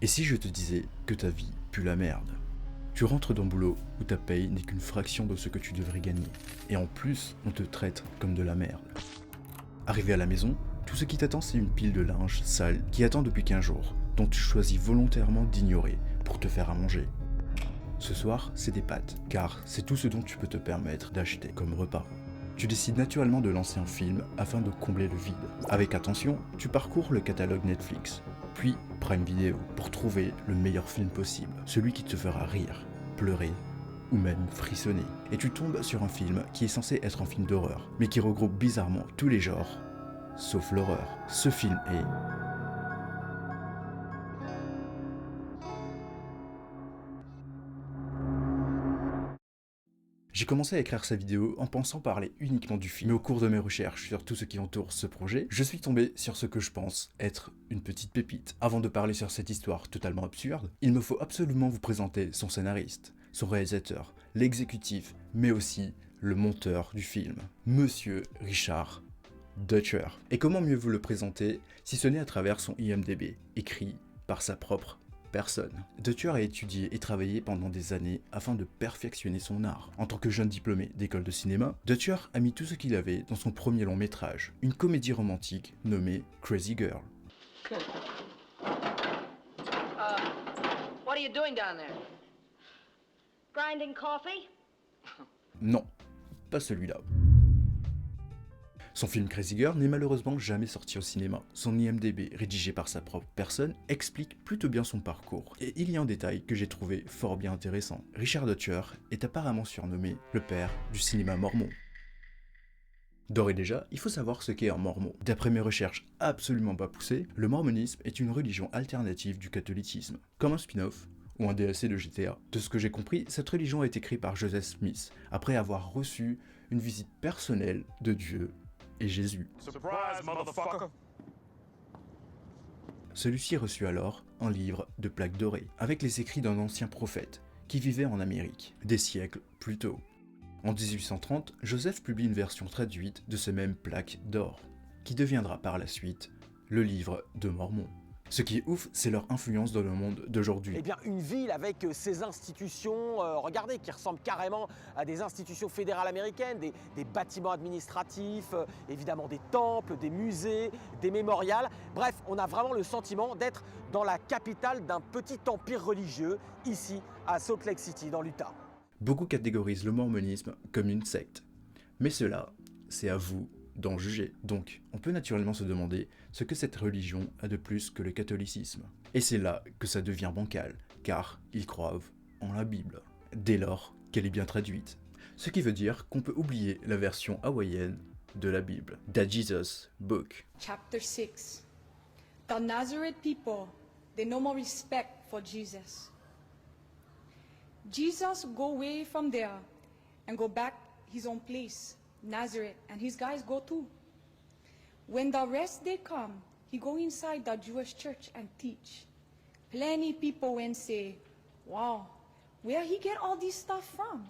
Et si je te disais que ta vie pue la merde? Tu rentres dans le boulot où ta paye n'est qu'une fraction de ce que tu devrais gagner. Et en plus, on te traite comme de la merde. Arrivé à la maison, tout ce qui t'attend c'est une pile de linge sale qui attend depuis 15 jours, dont tu choisis volontairement d'ignorer pour te faire à manger. Ce soir, c'est des pâtes, car c'est tout ce dont tu peux te permettre d'acheter comme repas. Tu décides naturellement de lancer un film afin de combler le vide. Avec attention, tu parcours le catalogue Netflix, puis Prime Video pour trouver le meilleur film possible, celui qui te fera rire, pleurer ou même frissonner. Et tu tombes sur un film qui est censé être un film d'horreur, mais qui regroupe bizarrement tous les genres, sauf l'horreur. Ce film est... J'ai commencé à écrire cette vidéo en pensant parler uniquement du film, mais au cours de mes recherches sur tout ce qui entoure ce projet, je suis tombé sur ce que je pense être une petite pépite. Avant de parler sur cette histoire totalement absurde, il me faut absolument vous présenter son scénariste, son réalisateur, l'exécutif, mais aussi le monteur du film, Monsieur Richard Dutcher. Et comment mieux vous le présenter si ce n'est à travers son IMDb, écrit par sa propre personne. Dutcher a étudié et travaillé pendant des années afin de perfectionner son art. En tant que jeune diplômé d'école de cinéma, Dutcher a mis tout ce qu'il avait dans son premier long métrage, une comédie romantique nommée Crazy Girl. What are you doing down there? Grinding coffee? Non, pas celui-là. Son film Crazy Girl n'est malheureusement jamais sorti au cinéma. Son IMDb, rédigé par sa propre personne, explique plutôt bien son parcours. Et il y a un détail que j'ai trouvé fort bien intéressant. Richard Dutcher est apparemment surnommé le père du cinéma mormon. D'ores et déjà, il faut savoir ce qu'est un mormon. D'après mes recherches absolument pas poussées, le mormonisme est une religion alternative du catholicisme, comme un spin-off ou un DLC de GTA. De ce que j'ai compris, cette religion a été créée par Joseph Smith, après avoir reçu une visite personnelle de Dieu et Jésus. Surprise, motherfucker! Celui-ci reçut alors un livre de plaques dorées, avec les écrits d'un ancien prophète qui vivait en Amérique, des siècles plus tôt. En 1830, Joseph publie une version traduite de ces mêmes plaques d'or, qui deviendra par la suite le livre de Mormon. Ce qui est ouf, c'est leur influence dans le monde d'aujourd'hui. Eh bien, une ville avec ses institutions, regardez, qui ressemblent carrément à des institutions fédérales américaines, des bâtiments administratifs, évidemment des temples, des musées, des mémorials. Bref, on a vraiment le sentiment d'être dans la capitale d'un petit empire religieux, ici à Salt Lake City, dans l'Utah. Beaucoup catégorisent le mormonisme comme une secte. Mais cela, c'est à vous d'en juger. Donc, on peut naturellement se demander ce que cette religion a de plus que le catholicisme. Et c'est là que ça devient bancal, car ils croient en la Bible, dès lors qu'elle est bien traduite. Ce qui veut dire qu'on peut oublier la version hawaïenne de la Bible, The Jesus Book. Chapter 6. The Nazareth people, they no more respect for Jesus. Jesus go away from there and go back his own place, Nazareth, and his guys go too. When the rest they come, he go inside the Jewish church and teach. Plenty people went say, wow, where he get all this stuff from?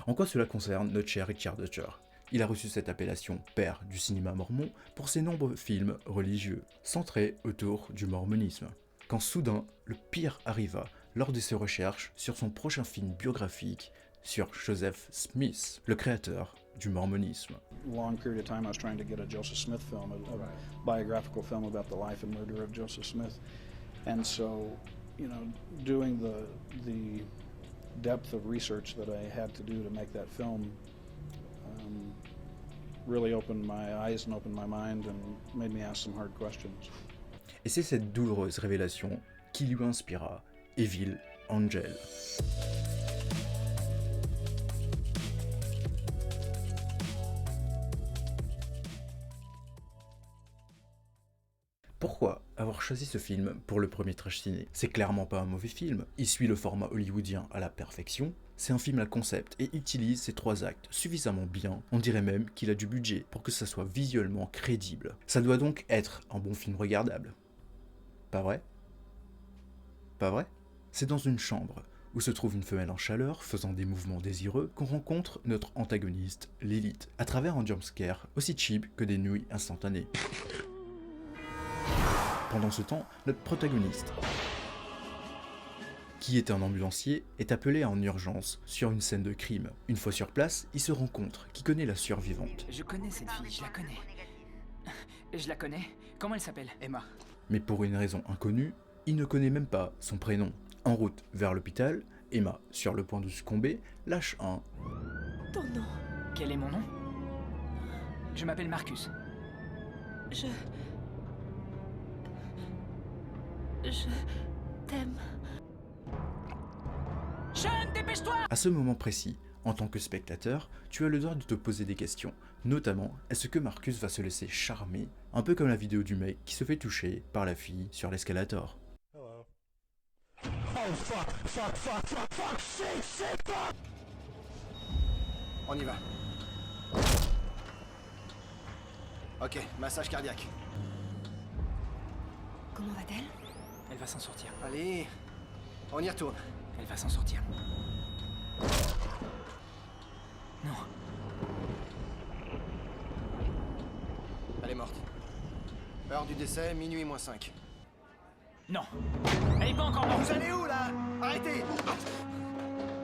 En quoi cela concerne notre cher Richard Dutcher? Il a reçu cette appellation père du cinéma mormon pour ses nombreux films religieux, centrés autour du mormonisme. Quand soudain, le pire arriva lors de ses recherches sur son prochain film biographique sur Joseph Smith, le créateur du mormonisme. Long period of time I was trying to get a Joseph Smith film, a biographical film about the life and murder of Joseph Smith. And so, you know, doing the depth of research that I had to do to make that film really opened my eyes and opened my mind and made me ask some hard questions. Et c'est cette douloureuse révélation qui lui inspira Evil Angel. Pourquoi avoir choisi ce film pour le premier trash ciné? C'est clairement pas un mauvais film, il suit le format hollywoodien à la perfection, c'est un film à concept et utilise ses 3 actes suffisamment bien, on dirait même qu'il a du budget pour que ça soit visuellement crédible. Ça doit donc être un bon film regardable. Pas vrai? Pas vrai? C'est dans une chambre où se trouve une femelle en chaleur faisant des mouvements désireux qu'on rencontre notre antagoniste, Lilith, à travers un jumpscare aussi cheap que des nouilles instantanées. Pendant ce temps, notre protagoniste qui est un ambulancier, est appelé en urgence sur une scène de crime. Une fois sur place, il se rend compte qu'il connaît la survivante. Je connais cette fille, je la connais. Je la connais. Comment elle s'appelle? Emma. Mais pour une raison inconnue, il ne connaît même pas son prénom. En route vers l'hôpital, Emma, sur le point de succomber, lâche un Ton nom. Quel est mon nom? Je m'appelle Marcus. Je t'aime. Jeune, dépêche-toi! À ce moment précis, en tant que spectateur, tu as le droit de te poser des questions. Notamment, est-ce que Marcus va se laisser charmer, un peu comme la vidéo du mec qui se fait toucher par la fille sur l'escalator. On y va. Ok, massage cardiaque. Comment va-t-elle? Elle va s'en sortir. Allez, on y retourne. Elle va s'en sortir. Non. Elle est morte. Heure du décès, minuit moins 5. Non. Elle est pas encore morte. Vous allez où là? Arrêtez!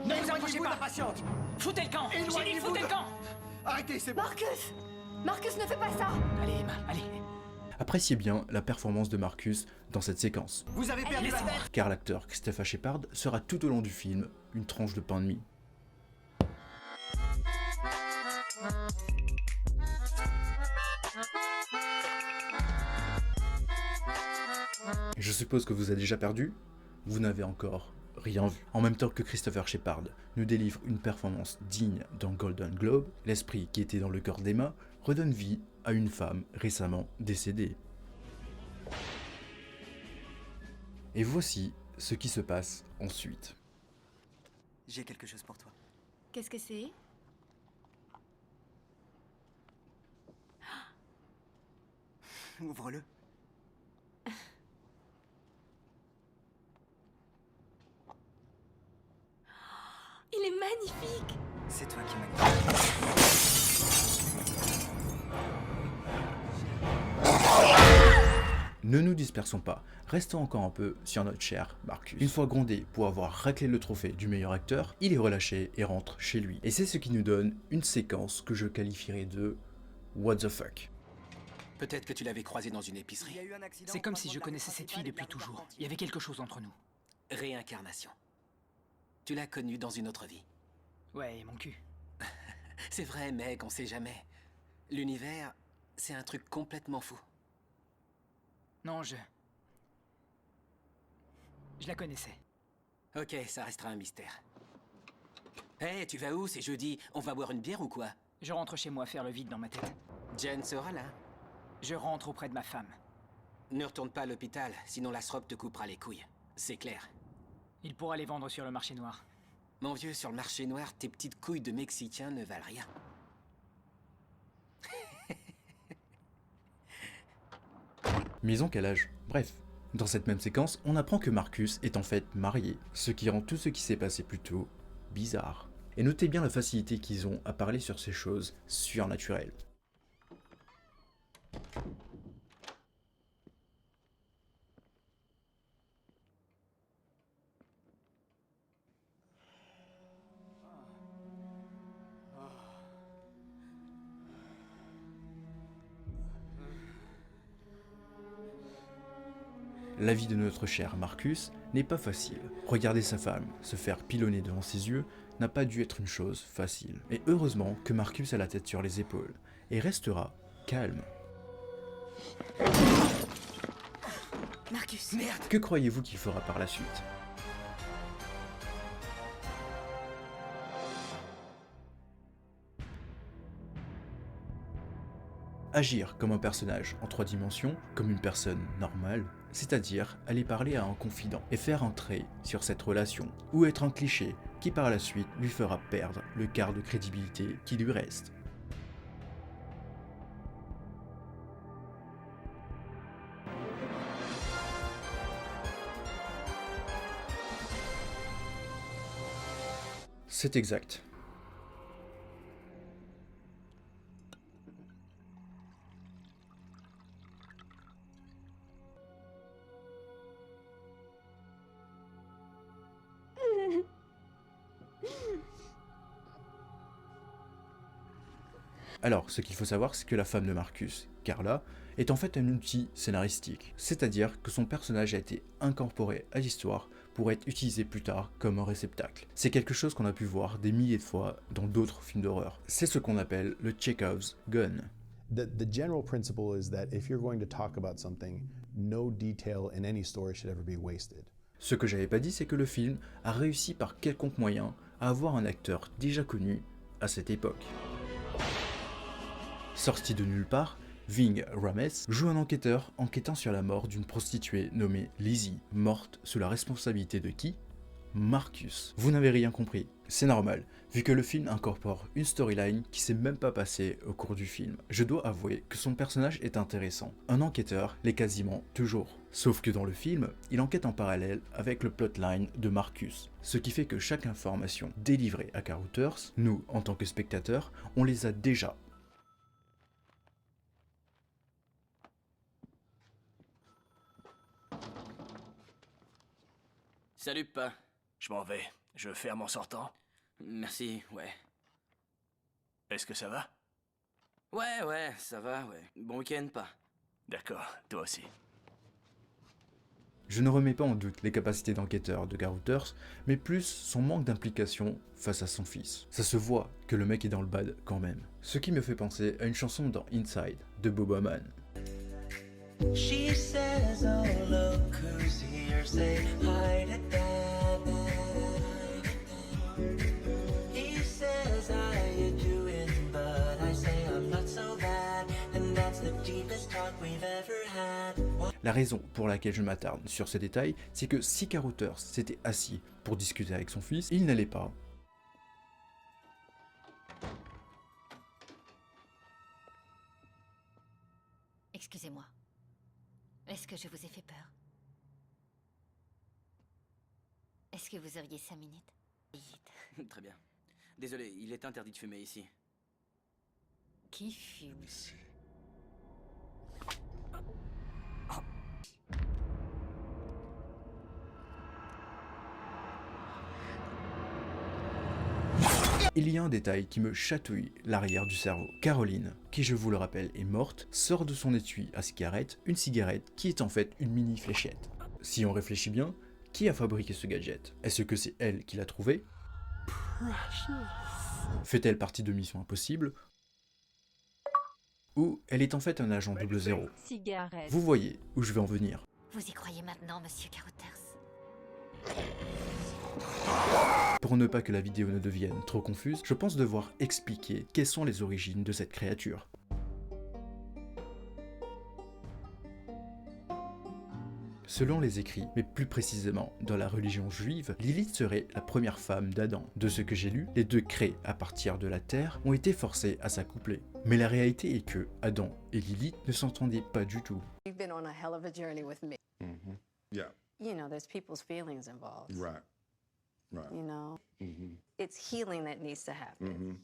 Ne vous approchez Éloignez-vous de pas. la patiente! Foutez le camp. J'ai dit Éloignez-vous foutez de- le camp. Arrêtez, c'est bon! Marcus! Marcus, ne fais pas ça! Allez, Emma, allez. Appréciez bien la performance de Marcus dans cette séquence, Vous avez perdu la tête! car l'acteur Christopher Shepard sera tout au long du film une tranche de pain de mie. Je suppose que vous avez déjà perdu? Vous n'avez encore rien vu. En même temps que Christopher Shepard nous délivre une performance digne d'un Golden Globe, l'esprit qui était dans le corps d'Emma redonne vie à une femme récemment décédée. Et voici ce qui se passe ensuite. J'ai quelque chose pour toi. Qu'est-ce que c'est? Ouvre-le. Il est magnifique! C'est toi qui m'as... Ne nous dispersons pas, restons encore un peu sur notre cher Marcus. Une fois grondé pour avoir raclé le trophée du meilleur acteur, il est relâché et rentre chez lui. Et c'est ce qui nous donne une séquence que je qualifierais de What the fuck. Peut-être que tu l'avais croisé dans une épicerie. C'est comme si je connaissais cette fille depuis toujours. Il y avait quelque chose entre nous. Réincarnation. Tu l'as connue dans une autre vie. Ouais, mon cul. C'est vrai, mec, on sait jamais. L'univers, c'est un truc complètement fou. Non, je la connaissais. Ok, ça restera un mystère. Hé, tu vas où? C'est jeudi. On va boire une bière ou quoi? Je rentre chez moi faire le vide dans ma tête. Jen sera là. Je rentre auprès de ma femme. Ne retourne pas à l'hôpital, sinon la srobe te coupera les couilles. C'est clair. Il pourra les vendre sur le marché noir. Mon vieux, sur le marché noir, tes petites couilles de Mexicain ne valent rien. Mais en quel âge? Bref. Dans cette même séquence, on apprend que Marcus est en fait marié, ce qui rend tout ce qui s'est passé plus tôt bizarre. Et notez bien la facilité qu'ils ont à parler sur ces choses surnaturelles. La vie de notre cher Marcus n'est pas facile. Regarder sa femme se faire pilonner devant ses yeux n'a pas dû être une chose facile. Et heureusement que Marcus a la tête sur les épaules et restera calme. Marcus! Merde! Que croyez-vous qu'il fera par la suite? Agir comme un personnage en 3 dimensions, comme une personne normale, c'est-à-dire aller parler à un confident et faire un trait sur cette relation, ou être un cliché qui par la suite lui fera perdre le quart de crédibilité qui lui reste. C'est exact. Alors, ce qu'il faut savoir, c'est que la femme de Marcus, Carla, est en fait un outil scénaristique, c'est-à-dire que son personnage a été incorporé à l'histoire pour être utilisé plus tard comme un réceptacle. C'est quelque chose qu'on a pu voir des milliers de fois dans d'autres films d'horreur. C'est ce qu'on appelle le Chekhov's gun. The general principle is that if you're going to talk about something, no detail in any story should ever be wasted. Ce que j'avais pas dit, c'est que le film a réussi par quelconque moyen à avoir un acteur déjà connu à cette époque. Sorti de nulle part, Ving Rhames joue un enquêteur enquêtant sur la mort d'une prostituée nommée Lizzie, morte sous la responsabilité de qui? Marcus. Vous n'avez rien compris, c'est normal, vu que le film incorpore une storyline qui s'est même pas passée au cours du film. Je dois avouer que son personnage est intéressant. Un enquêteur l'est quasiment toujours. Sauf que dans le film, il enquête en parallèle avec le plotline de Marcus. Ce qui fait que chaque information délivrée à Carothers, nous, en tant que spectateurs, on les a déjà. Salut, pas. Je m'en vais. Je ferme en sortant. Merci, ouais. Est-ce que ça va? Ouais, ça va, ouais. Bon week-end, pas. D'accord, toi aussi. Je ne remets pas en doute les capacités d'enquêteur de Carothers, mais plus son manque d'implication face à son fils. Ça se voit que le mec est dans le bad quand même. Ce qui me fait penser à une chanson dans Inside de Bob Hammond. She says, oh look who's here, say hi to Dad. He says, how you doing, but I say I'm not so bad, and that's the deepest talk we've ever had. La raison pour laquelle je m'attarde sur ces détails, c'est que si Carothers s'était assis pour discuter avec son fils, il n'allait pas. Excusez-moi. Est-ce que je vous ai fait peur? Est-ce que vous auriez 5 minutes? Très bien. Désolé, il est interdit de fumer ici. Qui fume? Il y a un détail qui me chatouille l'arrière du cerveau. Caroline, qui je vous le rappelle est morte, sort de son étui à cigarette une cigarette qui est en fait une mini fléchette. Si on réfléchit bien, qui a fabriqué ce gadget? Est-ce que c'est elle qui l'a trouvé? Fait-elle partie de Mission Impossible? Ou elle est en fait un agent 00? Cigarette. Vous voyez où je vais en venir. Vous y croyez maintenant, monsieur Carothers? Pour ne pas que la vidéo ne devienne trop confuse, je pense devoir expliquer quelles sont les origines de cette créature. Selon les écrits, mais plus précisément dans la religion juive, Lilith serait la première femme d'Adam. De ce que j'ai lu, les deux créés à partir de la terre ont été forcés à s'accoupler. Mais la réalité est que Adam et Lilith ne s'entendaient pas du tout. You've been on a hell of a journey with me. Mm-hmm. Yeah. You know, there's people's feelings involved. Right. Right. You know, Mm-hmm. it's healing that needs to happen. Mm-hmm.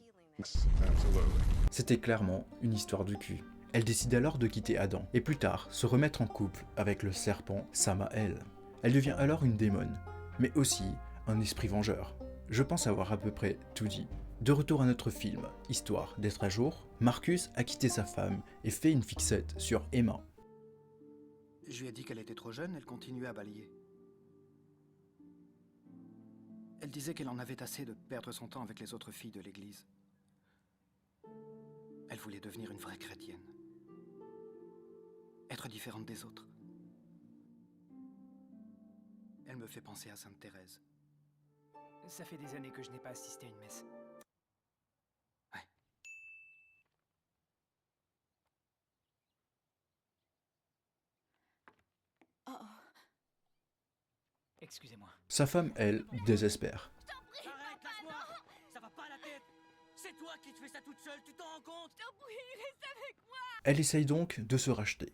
Absolutely. C'était clairement une histoire de cul. Elle décide alors de quitter Adam, et plus tard se remettre en couple avec le serpent Samael. Elle devient alors une démone, mais aussi un esprit vengeur. Je pense avoir à peu près tout dit. De retour à notre film, histoire d'être à jour, Marcus a quitté sa femme et fait une fixette sur Emma. Je lui ai dit qu'elle était trop jeune, elle continuait à balayer. Elle disait qu'elle en avait assez de perdre son temps avec les autres filles de l'église. Elle voulait devenir une vraie chrétienne. Être différente des autres. Elle me fait penser à Sainte Thérèse. Ça fait des années que je n'ai pas assisté à une messe. Ouais. Oh. Excusez-moi. Sa femme, elle, désespère. Arrête, lâche-moi! Ça va pas la tête! C'est toi qui te fais ça toute seule, tu t'en rends compte? Je t'en prie, reste avec moi. Elle essaye donc de se racheter.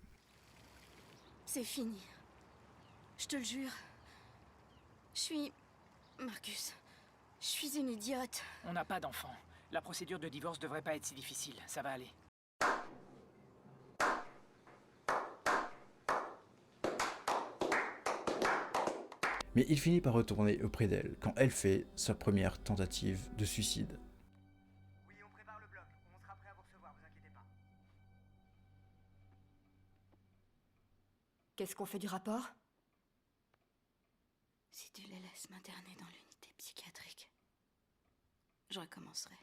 C'est fini. Je te le jure. Je suis... Marcus. Je suis une idiote. On n'a pas d'enfant. La procédure de divorce devrait pas être si difficile. Ça va aller. Mais il finit par retourner auprès d'elle quand elle fait sa première tentative de suicide. Oui, on prépare le bloc. On sera prêt à vous recevoir. Vous Qu'est-ce qu'on fait du rapport? Si tu les laisses m'interner dans l'unité psychiatrique, je recommencerai.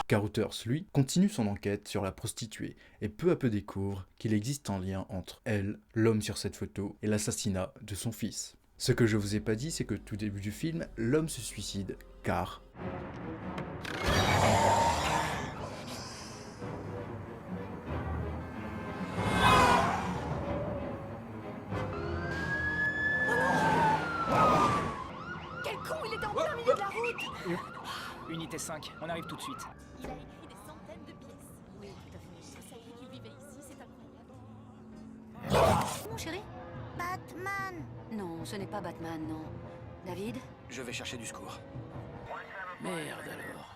Carothers, lui, continue son enquête sur la prostituée et peu à peu découvre qu'il existe un lien entre elle, l'homme sur cette photo, et l'assassinat de son fils. Ce que je vous ai pas dit, c'est que tout début du film, l'homme se suicide car... Quel con, il était en plein milieu de la route! Unité 5, on arrive tout de suite. Il a écrit des centaines de pièces. Oui, tout à fait. Je savais qu'il vivait ici, c'est incroyable. Mon chéri? Batman! Non, ce n'est pas Batman, non. David? Je vais chercher du secours. Merde alors.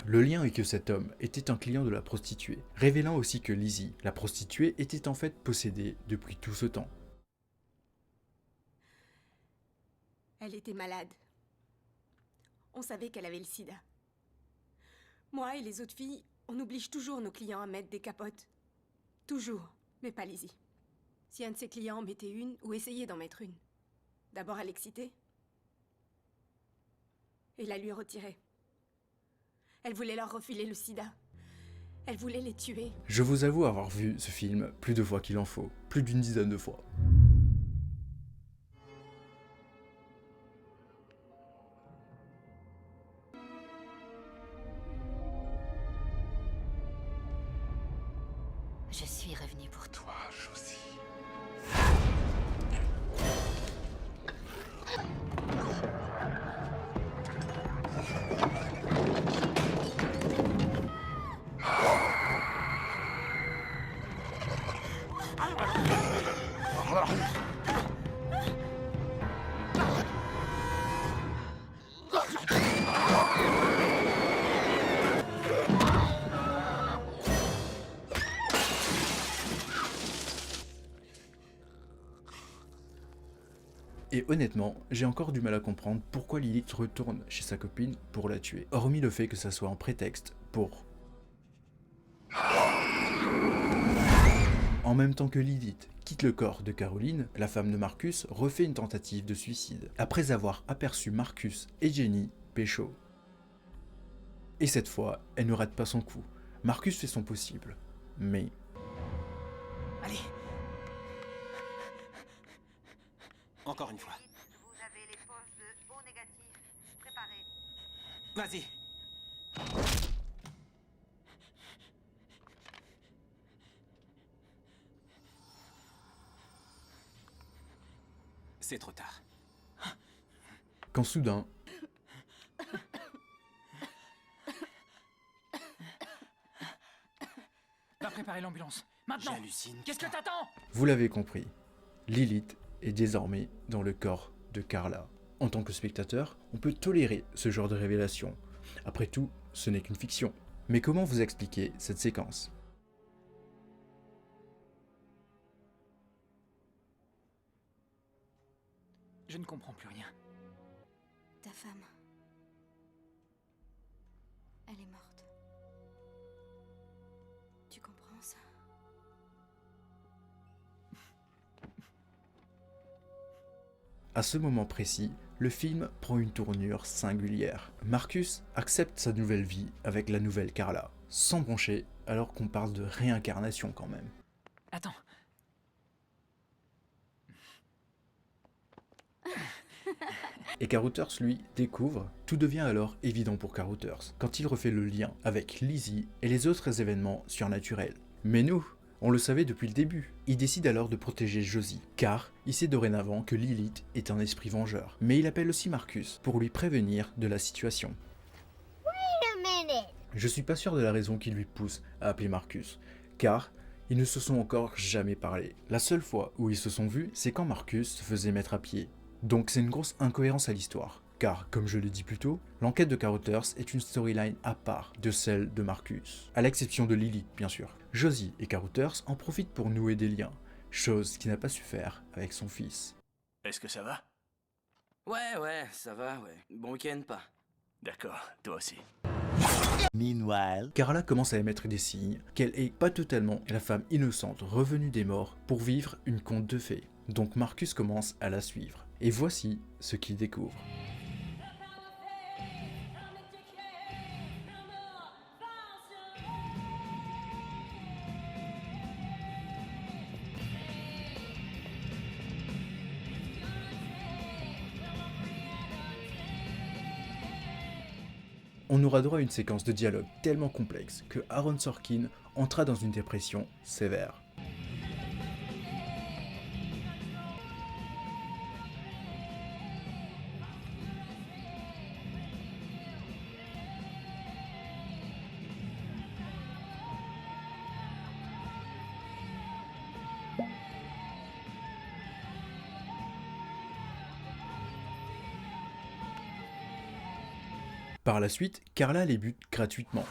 Le lien est que cet homme était un client de la prostituée, révélant aussi que Lizzie, la prostituée, était en fait possédée depuis tout ce temps. Elle était malade. On savait qu'elle avait le sida. Moi et les autres filles, on oblige toujours nos clients à mettre des capotes. Toujours, mais pas Lizzie. Si un de ses clients en mettait une, ou essayait d'en mettre une, d'abord elle l'excitait, et la lui retirait. Elle voulait leur refiler le sida. Elle voulait les tuer. Je vous avoue avoir vu ce film plus de fois qu'il en faut, plus d'une dizaine de fois. Je suis revenu pour toi, Josie. Et honnêtement, j'ai encore du mal à comprendre pourquoi Lilith retourne chez sa copine pour la tuer, hormis le fait que ça soit un prétexte pour... En même temps que Lilith quitte le corps de Caroline, la femme de Marcus refait une tentative de suicide, après avoir aperçu Marcus et Jenny pécho. Et cette fois, elle ne rate pas son coup. Marcus fait son possible, mais... Allez. Encore une fois. Vous avez les poches de O négatif préparées. Vas-y. C'est trop tard. Quand soudain... Va préparer l'ambulance. Maintenant. J'hallucine. Qu'est-ce que t'attends? Vous l'avez compris, Lilith est désormais dans le corps de Carla. En tant que spectateur, on peut tolérer ce genre de révélation. Après tout, ce n'est qu'une fiction. Mais comment vous expliquer cette séquence? Je ne comprends plus rien. Ta femme. Elle est morte. Tu comprends ça? À ce moment précis, le film prend une tournure singulière. Marcus accepte sa nouvelle vie avec la nouvelle Carla, sans broncher, alors qu'on parle de réincarnation quand même. Attends. Et Carothers, lui, découvre. Tout devient alors évident pour Carothers, quand il refait le lien avec Lizzie et les autres événements surnaturels. Mais nous, on le savait depuis le début. Il décide alors de protéger Josie, car il sait dorénavant que Lilith est un esprit vengeur. Mais il appelle aussi Marcus pour lui prévenir de la situation. Je suis pas sûr de la raison qui lui pousse à appeler Marcus, car ils ne se sont encore jamais parlé. La seule fois où ils se sont vus, c'est quand Marcus se faisait mettre à pied. Donc c'est une grosse incohérence à l'histoire, Car, comme je l'ai dit plus tôt, l'enquête de Carothers est une storyline à part de celle de Marcus, à l'exception de Lilith bien sûr. Josie et Carothers en profitent pour nouer des liens, chose qu'il n'a pas su faire avec son fils. Est-ce que ça va? Ouais, ça va, ouais. Bon week-end, pas. D'accord, toi aussi. Meanwhile, Carla commence à émettre des signes qu'elle est pas totalement la femme innocente revenue des morts pour vivre une conte de fées. Donc Marcus commence à la suivre. Et voici ce qu'il découvre. On aura droit à une séquence de dialogue tellement complexe que Aaron Sorkin entra dans une dépression sévère. Par la suite, Carla les bute gratuitement.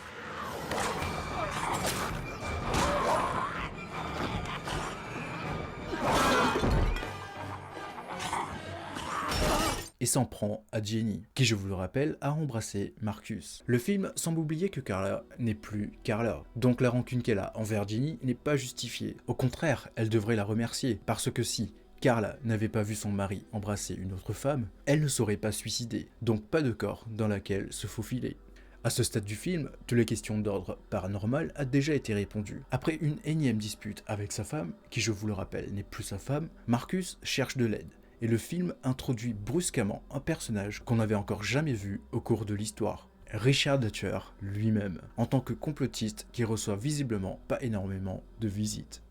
Et s'en prend à Jenny, qui je vous le rappelle a embrassé Marcus. Le film semble oublier que Carla n'est plus Carla, donc la rancune qu'elle a envers Jenny n'est pas justifiée. Au contraire, elle devrait la remercier, parce que si Carla n'avait pas vu son mari embrasser une autre femme, elle ne serait pas suicidée, donc pas de corps dans laquelle se faufiler. À ce stade du film, toutes les questions d'ordre paranormal a déjà été répondues. Après une énième dispute avec sa femme, qui je vous le rappelle n'est plus sa femme, Marcus cherche de l'aide, et le film introduit brusquement un personnage qu'on n'avait encore jamais vu au cours de l'histoire. Richard Dutcher lui-même, en tant que complotiste qui reçoit visiblement pas énormément de visites.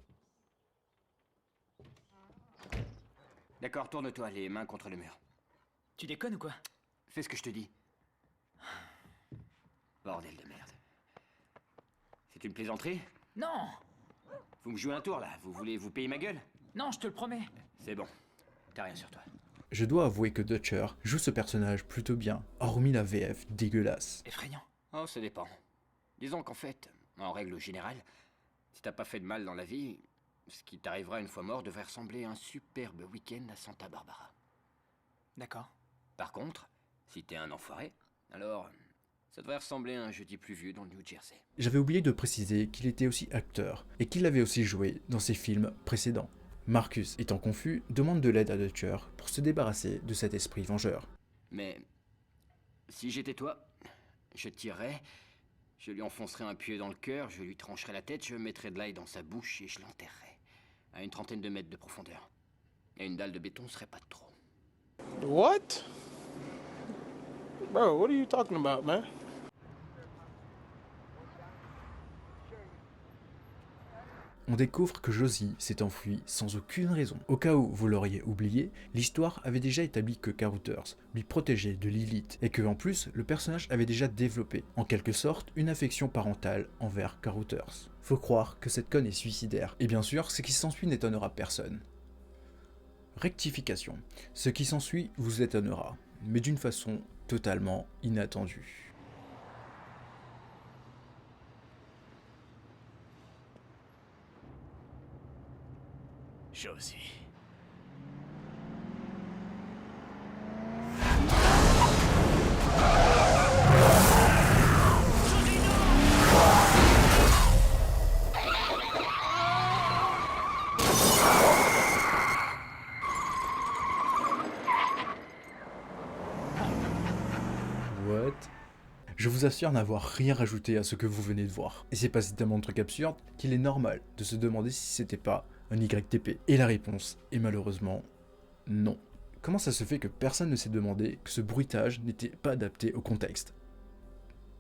D'accord, tourne-toi, les mains contre le mur. Tu déconnes ou quoi? Fais ce que je te dis. Bordel de merde. C'est une plaisanterie? Non! Vous me jouez un tour là, vous voulez vous payer ma gueule? Non, je te le promets. C'est bon, t'as rien sur toi. Je dois avouer que Dutcher joue ce personnage plutôt bien, hormis la VF dégueulasse. Effrayant. Oh, ça dépend. Disons qu'en fait, en règle générale, si t'as pas fait de mal dans la vie, ce qui t'arrivera une fois mort devrait ressembler à un superbe week-end à Santa Barbara. D'accord. Par contre, si t'es un enfoiré, alors ça devrait ressembler à un jeudi pluvieux dans le New Jersey. J'avais oublié de préciser qu'il était aussi acteur, et qu'il avait aussi joué dans ses films précédents. Marcus, étant confus, demande de l'aide à Dutcher pour se débarrasser de cet esprit vengeur. Mais si j'étais toi, je tirerais, je lui enfoncerais un pieu dans le cœur, je lui trancherais la tête, je mettrais de l'ail dans sa bouche et je l'enterrerais. À une trentaine de mètres de profondeur. Et une dalle de béton serait pas de trop. What? Bro, what are you talking about, man? On découvre que Josie s'est enfuie sans aucune raison. Au cas où vous l'auriez oublié, l'histoire avait déjà établi que Carothers lui protégeait de Lilith et que en plus, le personnage avait déjà développé, en quelque sorte, une affection parentale envers Carothers. Faut croire que cette conne est suicidaire, et bien sûr, ce qui s'ensuit n'étonnera personne. Rectification. Ce qui s'ensuit vous étonnera, mais d'une façon totalement inattendue. Josie. What? Je vous assure n'avoir rien rajouté à ce que vous venez de voir. Et c'est pas tellement de trucs absurdes qu'il est normal de se demander si c'était pas un YTP. Et la réponse est malheureusement non. Comment ça se fait que personne ne s'est demandé que ce bruitage n'était pas adapté au contexte?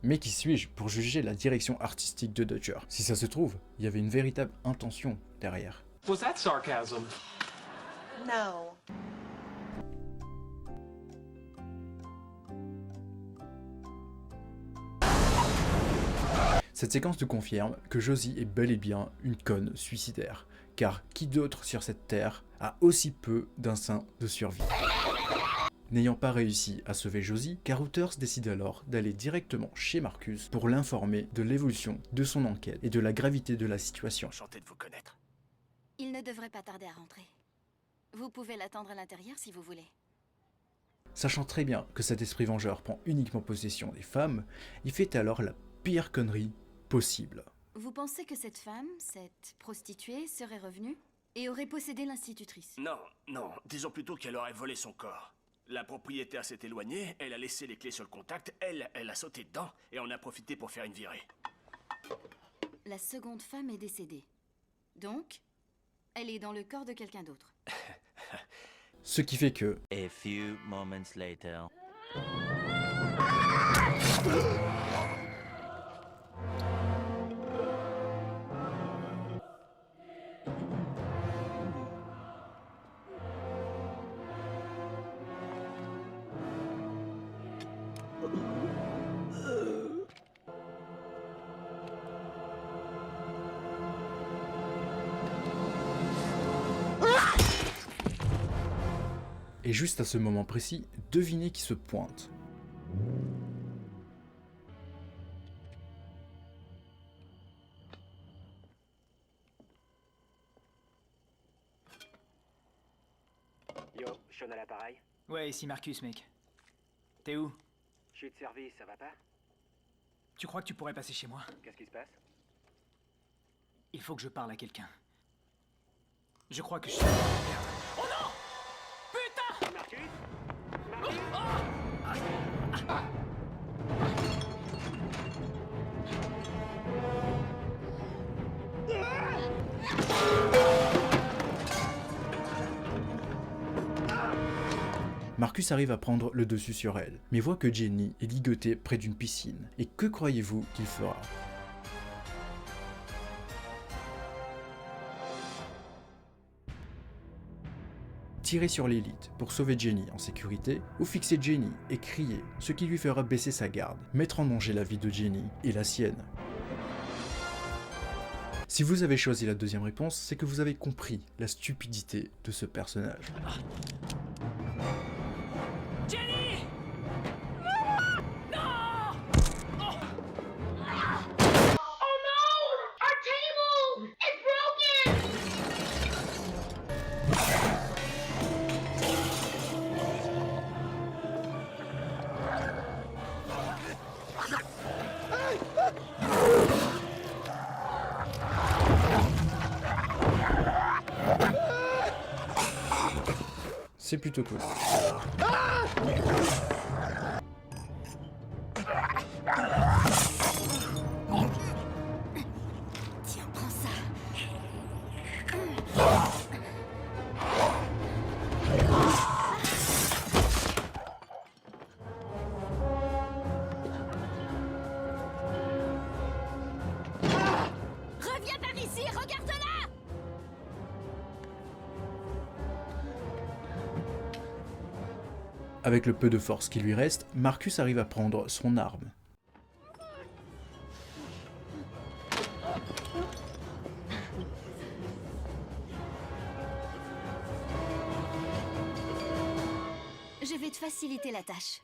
Mais qui suis-je pour juger la direction artistique de Dutcher? Si ça se trouve, il y avait une véritable intention derrière. Was that sarcasm? No. Cette séquence nous confirme que Josie est bel et bien une conne suicidaire, car qui d'autre sur cette terre a aussi peu d'instinct de survie? N'ayant pas réussi à sauver Josie, Carothers décide alors d'aller directement chez Marcus pour l'informer de l'évolution de son enquête et de la gravité de la situation. Enchanté de vous connaître. Il ne devrait pas tarder à rentrer. Vous pouvez l'attendre à l'intérieur si vous voulez. Sachant très bien que cet esprit vengeur prend uniquement possession des femmes, il fait alors la pire connerie possible. Vous pensez que cette femme, cette prostituée, serait revenue et aurait possédé l'institutrice? Non, disons plutôt qu'elle aurait volé son corps. La propriétaire s'est éloignée, elle a laissé les clés sur le contact, elle a sauté dedans et on a profité pour faire une virée. La seconde femme est décédée. Donc, elle est dans le corps de quelqu'un d'autre. Ce qui fait que... A few moments later. Et juste à ce moment précis, devinez qui se pointe. Yo, Sean à l'appareil. Ouais, ici Marcus, mec. T'es où? Je suis de service, ça va pas? Tu crois que tu pourrais passer chez moi? Qu'est-ce qui se passe? Il faut que je parle à quelqu'un. Je crois que je suis... Oh non! Putain! Marcus? Marcus arrive à prendre le dessus sur elle, mais voit que Jenny est ligotée près d'une piscine. Et que croyez-vous qu'il fera? Tirer sur l'élite pour sauver Jenny en sécurité, ou fixer Jenny et crier, ce qui lui fera baisser sa garde, mettre en danger la vie de Jenny et la sienne. Si vous avez choisi la deuxième réponse, c'est que vous avez compris la stupidité de ce personnage. Jenny! Non! Oh! Oh no! Our table! It's broken! C'est plutôt cool. Tiens, prends ça. Reviens par ici, regarde-la! Avec le peu de force qui lui reste, Marcus arrive à prendre son arme. Je vais te faciliter la tâche.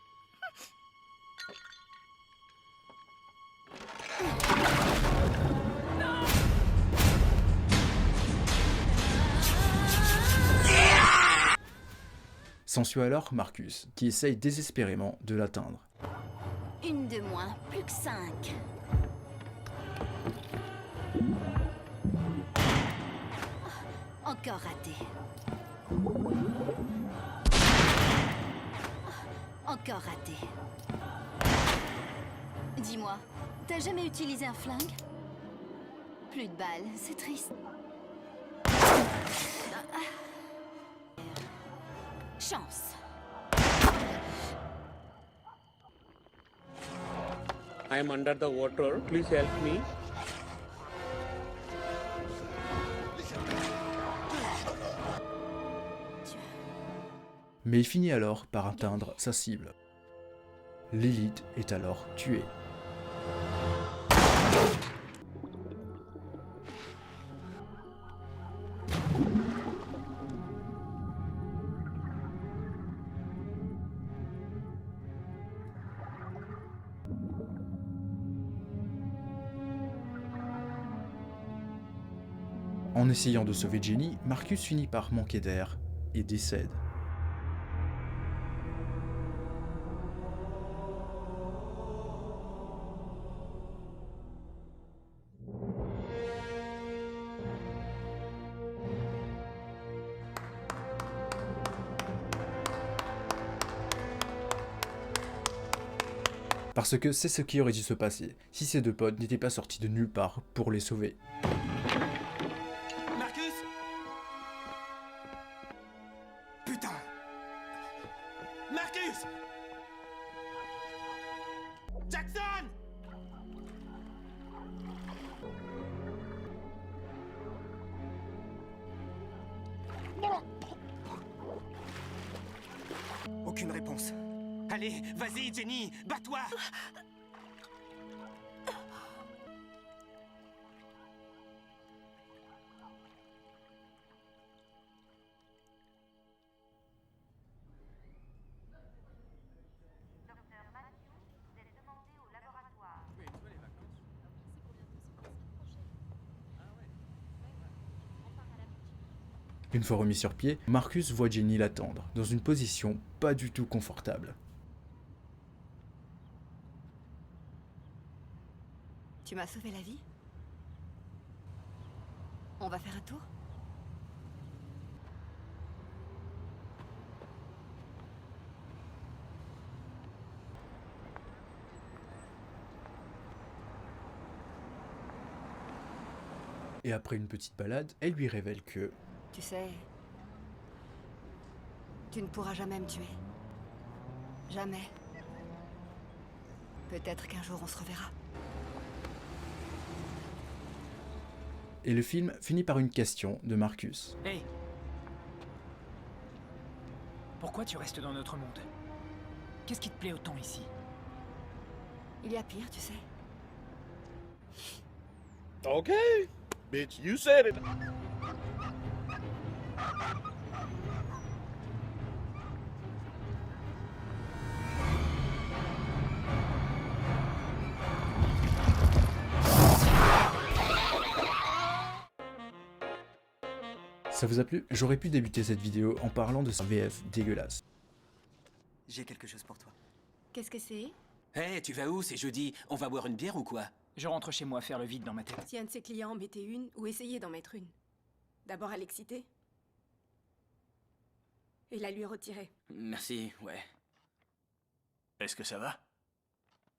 S'ensuit alors Marcus, qui essaye désespérément de l'atteindre. Une de moins, plus que 5. Encore raté. Encore raté. Dis-moi, t'as jamais utilisé un flingue? Plus de balles, c'est triste. Chance. I am under the water. Please help me. Mais il finit alors par atteindre sa cible. Lilith est alors tuée. En essayant de sauver Jenny, Marcus finit par manquer d'air et décède. Parce que c'est ce qui aurait dû se passer si ces deux potes n'étaient pas sortis de nulle part pour les sauver. Marcus! Putain! Marcus! Jackson! Aucune réponse. Allez, vas-y, Jenny, bats-toi! Une fois remis sur pied, Marcus voit Jenny l'attendre, dans une position pas du tout confortable. Tu m'as sauvé la vie? On va faire un tour? Et après une petite balade, elle lui révèle que... Tu sais, tu ne pourras jamais me tuer. Jamais. Peut-être qu'un jour on se reverra. Et le film finit par une question de Marcus. Hey! Pourquoi tu restes dans notre monde? Qu'est-ce qui te plaît autant ici? Il y a pire, tu sais. Okay, bitch, you said it. Ça vous a plu? J'aurais pu débuter cette vidéo en parlant de ce VF dégueulasse. J'ai quelque chose pour toi. Qu'est-ce que c'est? Hé, tu vas où? C'est jeudi. On va boire une bière ou quoi? Je rentre chez moi faire le vide dans ma tête. Si un de ses clients en mettait une, ou essayait d'en mettre une, d'abord à l'exciter, et la lui retirer. Merci, ouais. Est-ce que ça va?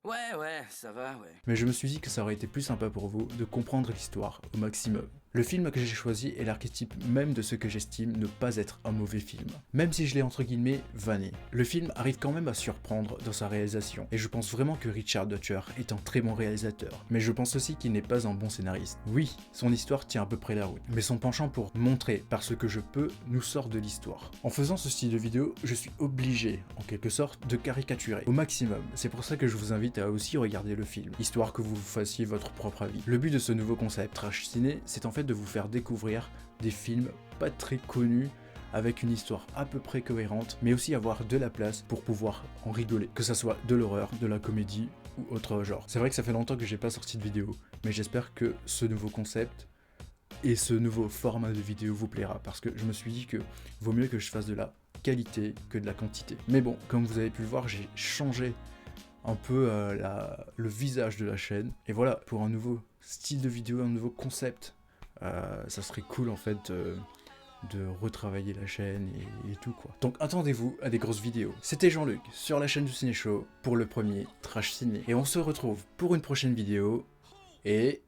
Ouais, ça va, ouais. Mais je me suis dit que ça aurait été plus sympa pour vous de comprendre l'histoire au maximum. Le film que j'ai choisi est l'archétype même de ce que j'estime ne pas être un mauvais film. Même si je l'ai entre guillemets vanné. Le film arrive quand même à surprendre dans sa réalisation. Et je pense vraiment que Richard Dutcher est un très bon réalisateur. Mais je pense aussi qu'il n'est pas un bon scénariste. Oui, son histoire tient à peu près la route. Mais son penchant pour montrer par ce que je peux nous sort de l'histoire. En faisant ce style de vidéo, je suis obligé, en quelque sorte, de caricaturer au maximum. C'est pour ça que je vous invite à aussi regarder le film, histoire que vous fassiez votre propre avis. Le but de ce nouveau concept Trash Ciné, c'est en fait de vous faire découvrir des films pas très connus, avec une histoire à peu près cohérente, mais aussi avoir de la place pour pouvoir en rigoler, que ça soit de l'horreur, de la comédie ou autre genre. C'est vrai que ça fait longtemps que j'ai pas sorti de vidéo, mais j'espère que ce nouveau concept et ce nouveau format de vidéo vous plaira, parce que je me suis dit que vaut mieux que je fasse de la qualité que de la quantité. Mais bon, comme vous avez pu le voir, j'ai changé un peu le visage de la chaîne, et voilà, pour un nouveau style de vidéo, un nouveau concept, ça serait cool en fait de retravailler la chaîne et tout quoi. Donc attendez-vous à des grosses vidéos. C'était Jean-Luc sur la chaîne du Ciné Show pour le premier Trash Ciné, et on se retrouve pour une prochaine vidéo, et